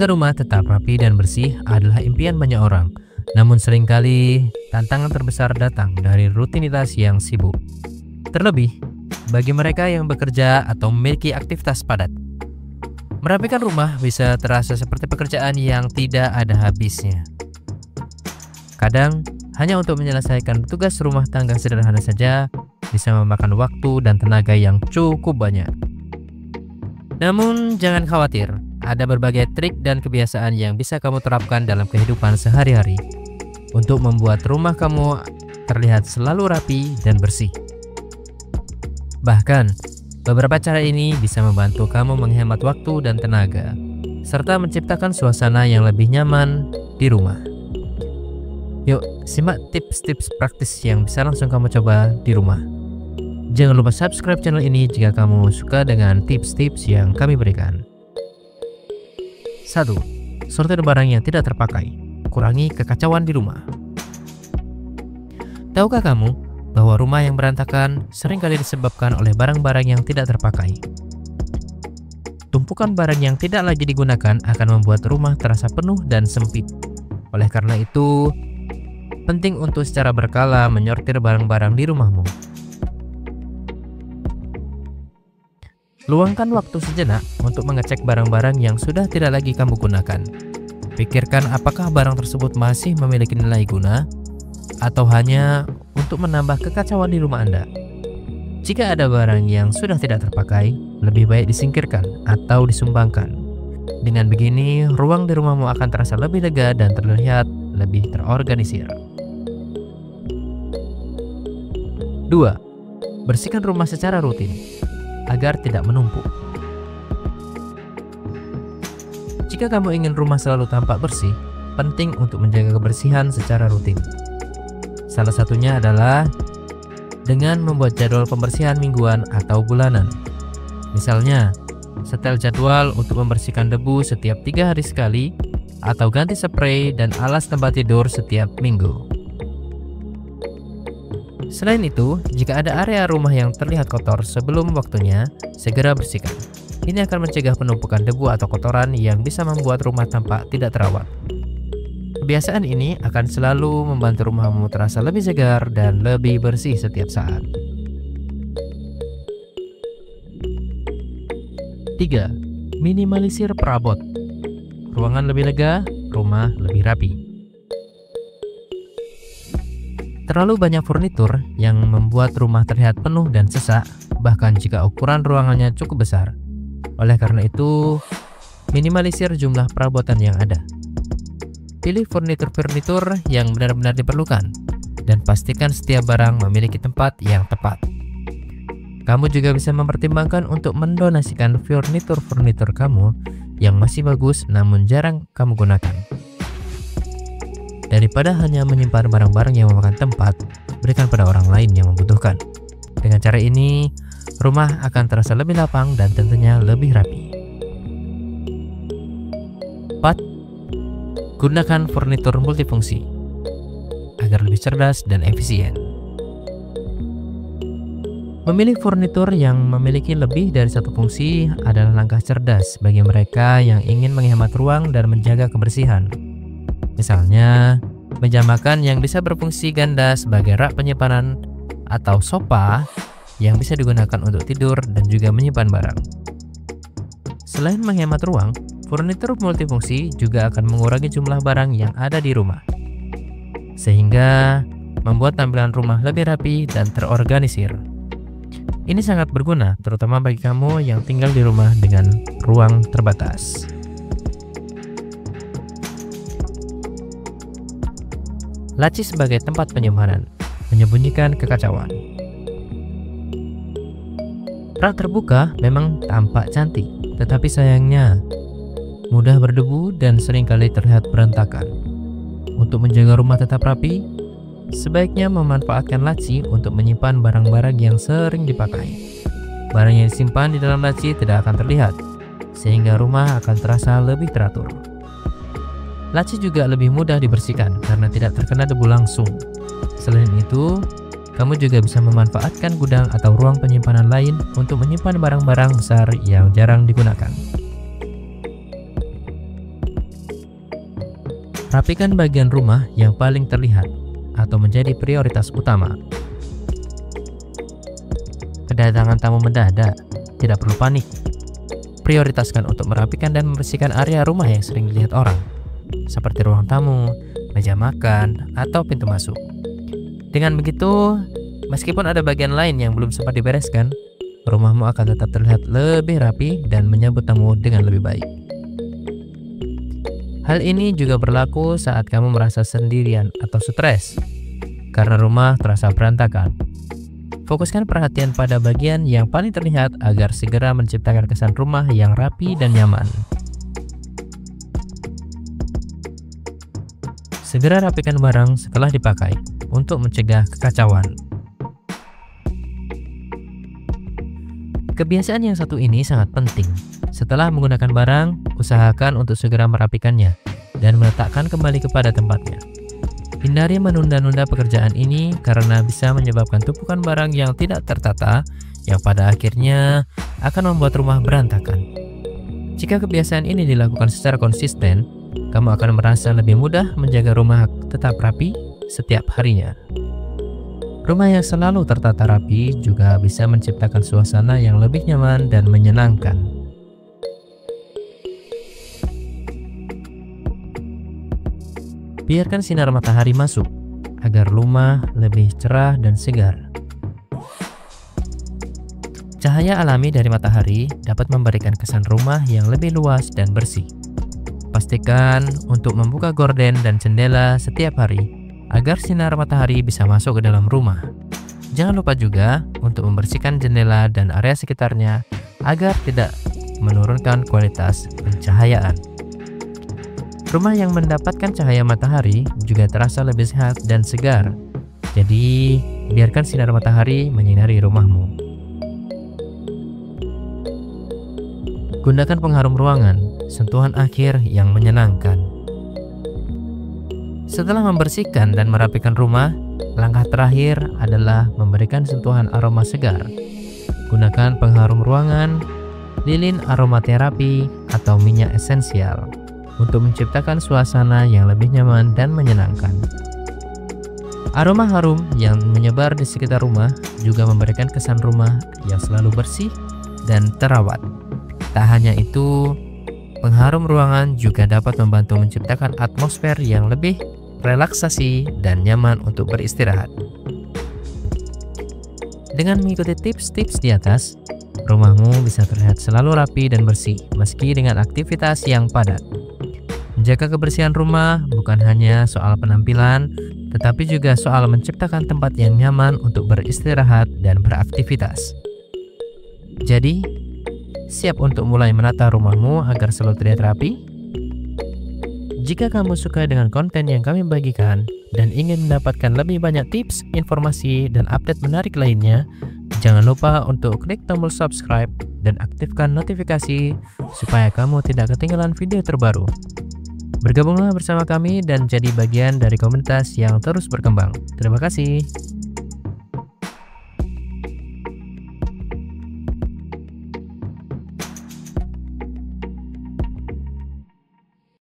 Menjaga rumah tetap rapi dan bersih adalah impian banyak orang. Namun seringkali tantangan terbesar datang dari rutinitas yang sibuk. Terlebih bagi mereka yang bekerja atau memiliki aktivitas padat. Merapikan rumah bisa terasa seperti pekerjaan yang tidak ada habisnya. Kadang hanya untuk menyelesaikan tugas rumah tangga sederhana saja bisa memakan waktu dan tenaga yang cukup banyak. Namun jangan khawatir, ada berbagai trik dan kebiasaan yang bisa kamu terapkan dalam kehidupan sehari-hari untuk membuat rumah kamu terlihat selalu rapi dan bersih. Bahkan, beberapa cara ini bisa membantu kamu menghemat waktu dan tenaga, serta menciptakan suasana yang lebih nyaman di rumah. Yuk, simak tips-tips praktis yang bisa langsung kamu coba di rumah. Jangan lupa subscribe channel ini jika kamu suka dengan tips-tips yang kami berikan. 1. Sortir barang yang tidak terpakai. Kurangi kekacauan di rumah. Tahukah kamu bahwa rumah yang berantakan seringkali disebabkan oleh barang-barang yang tidak terpakai? Tumpukan barang yang tidak lagi digunakan akan membuat rumah terasa penuh dan sempit. Oleh karena itu, penting untuk secara berkala menyortir barang-barang di rumahmu. Luangkan waktu sejenak untuk mengecek barang-barang yang sudah tidak lagi kamu gunakan. Pikirkan apakah barang tersebut masih memiliki nilai guna atau hanya untuk menambah kekacauan di rumah Anda. Jika ada barang yang sudah tidak terpakai, lebih baik disingkirkan atau disumbangkan. Dengan begini, ruang di rumahmu akan terasa lebih lega dan terlihat lebih terorganisir. 2. Bersihkan rumah secara rutin agar tidak menumpuk. Jika kamu ingin rumah selalu tampak bersih, penting untuk menjaga kebersihan secara rutin. Salah satunya adalah dengan membuat jadwal pembersihan mingguan atau bulanan. Misalnya, setel jadwal untuk membersihkan debu setiap 3 hari sekali, atau ganti spray dan alas tempat tidur setiap minggu. Selain itu, jika ada area rumah yang terlihat kotor sebelum waktunya, segera bersihkan. Ini akan mencegah penumpukan debu atau kotoran yang bisa membuat rumah tampak tidak terawat. Kebiasaan ini akan selalu membantu rumahmu terasa lebih segar dan lebih bersih setiap saat. 3. Minimalisir perabot. Ruangan lebih lega, rumah lebih rapi. Terlalu banyak furnitur yang membuat rumah terlihat penuh dan sesak, bahkan jika ukuran ruangannya cukup besar. Oleh karena itu, minimalisir jumlah perabotan yang ada. Pilih furnitur-furnitur yang benar-benar diperlukan, dan pastikan setiap barang memiliki tempat yang tepat. Kamu juga bisa mempertimbangkan untuk mendonasikan furnitur-furnitur kamu yang masih bagus namun jarang kamu gunakan. Daripada hanya menyimpan barang-barang yang memakan tempat, berikan pada orang lain yang membutuhkan. Dengan cara ini, rumah akan terasa lebih lapang dan tentunya lebih rapi. 4. Gunakan furnitur multifungsi agar lebih cerdas dan efisien. Memilih furnitur yang memiliki lebih dari satu fungsi adalah langkah cerdas bagi mereka yang ingin menghemat ruang dan menjaga kebersihan. Misalnya, meja makan yang bisa berfungsi ganda sebagai rak penyimpanan atau sofa yang bisa digunakan untuk tidur dan juga menyimpan barang. Selain menghemat ruang, furnitur multifungsi juga akan mengurangi jumlah barang yang ada di rumah, sehingga membuat tampilan rumah lebih rapi dan terorganisir. Ini sangat berguna, terutama bagi kamu yang tinggal di rumah dengan ruang terbatas. Laci sebagai tempat penyimpanan, menyembunyikan kekacauan. Rak terbuka memang tampak cantik, tetapi sayangnya mudah berdebu dan seringkali terlihat berantakan. Untuk menjaga rumah tetap rapi, sebaiknya memanfaatkan laci untuk menyimpan barang-barang yang sering dipakai. Barang yang disimpan di dalam laci tidak akan terlihat, sehingga rumah akan terasa lebih teratur. Laci juga lebih mudah dibersihkan karena tidak terkena debu langsung. Selain itu, kamu juga bisa memanfaatkan gudang atau ruang penyimpanan lain untuk menyimpan barang-barang besar yang jarang digunakan. Rapikan bagian rumah yang paling terlihat atau menjadi prioritas utama. Kedatangan tamu mendadak, tidak perlu panik. Prioritaskan untuk merapikan dan membersihkan area rumah yang sering dilihat orang, seperti ruang tamu, meja makan, atau pintu masuk. Dengan begitu, meskipun ada bagian lain yang belum sempat dibereskan, rumahmu akan tetap terlihat lebih rapi dan menyambut tamu dengan lebih baik. Hal ini juga berlaku saat kamu merasa sendirian atau stres karena rumah terasa berantakan. Fokuskan perhatian pada bagian yang paling terlihat agar segera menciptakan kesan rumah yang rapi dan nyaman. Segera rapikan barang setelah dipakai untuk mencegah kekacauan. Kebiasaan yang satu ini sangat penting. Setelah menggunakan barang, usahakan untuk segera merapikannya dan meletakkan kembali kepada tempatnya. Hindari menunda-nunda pekerjaan ini karena bisa menyebabkan tumpukan barang yang tidak tertata yang pada akhirnya akan membuat rumah berantakan. Jika kebiasaan ini dilakukan secara konsisten, kamu akan merasa lebih mudah menjaga rumah tetap rapi setiap harinya. Rumah yang selalu tertata rapi juga bisa menciptakan suasana yang lebih nyaman dan menyenangkan. Biarkan sinar matahari masuk agar rumah lebih cerah dan segar. Cahaya alami dari matahari dapat memberikan kesan rumah yang lebih luas dan bersih. Pastikan untuk membuka gorden dan jendela setiap hari agar sinar matahari bisa masuk ke dalam rumah. Jangan lupa juga untuk membersihkan jendela dan area sekitarnya agar tidak menurunkan kualitas pencahayaan. Rumah yang mendapatkan cahaya matahari juga terasa lebih sehat dan segar. Jadi, biarkan sinar matahari menyinari rumahmu. Gunakan pengharum ruangan, sentuhan akhir yang menyenangkan. Setelah membersihkan dan merapikan rumah, langkah terakhir adalah memberikan sentuhan aroma segar. Gunakan pengharum ruangan, lilin aromaterapi, atau minyak esensial untuk menciptakan suasana yang lebih nyaman dan menyenangkan. Aroma harum yang menyebar di sekitar rumah juga memberikan kesan rumah yang selalu bersih dan terawat. Tak hanya itu, pengharum ruangan juga dapat membantu menciptakan atmosfer yang lebih relaksasi dan nyaman untuk beristirahat. Dengan mengikuti tips-tips di atas, rumahmu bisa terlihat selalu rapi dan bersih meski dengan aktivitas yang padat. Menjaga kebersihan rumah bukan hanya soal penampilan, tetapi juga soal menciptakan tempat yang nyaman untuk beristirahat dan beraktivitas. Jadi, siap untuk mulai menata rumahmu agar selalu terlihat rapi? Jika kamu suka dengan konten yang kami bagikan dan ingin mendapatkan lebih banyak tips, informasi, dan update menarik lainnya, jangan lupa untuk klik tombol subscribe dan aktifkan notifikasi supaya kamu tidak ketinggalan video terbaru. Bergabunglah bersama kami dan jadi bagian dari komunitas yang terus berkembang. Terima kasih.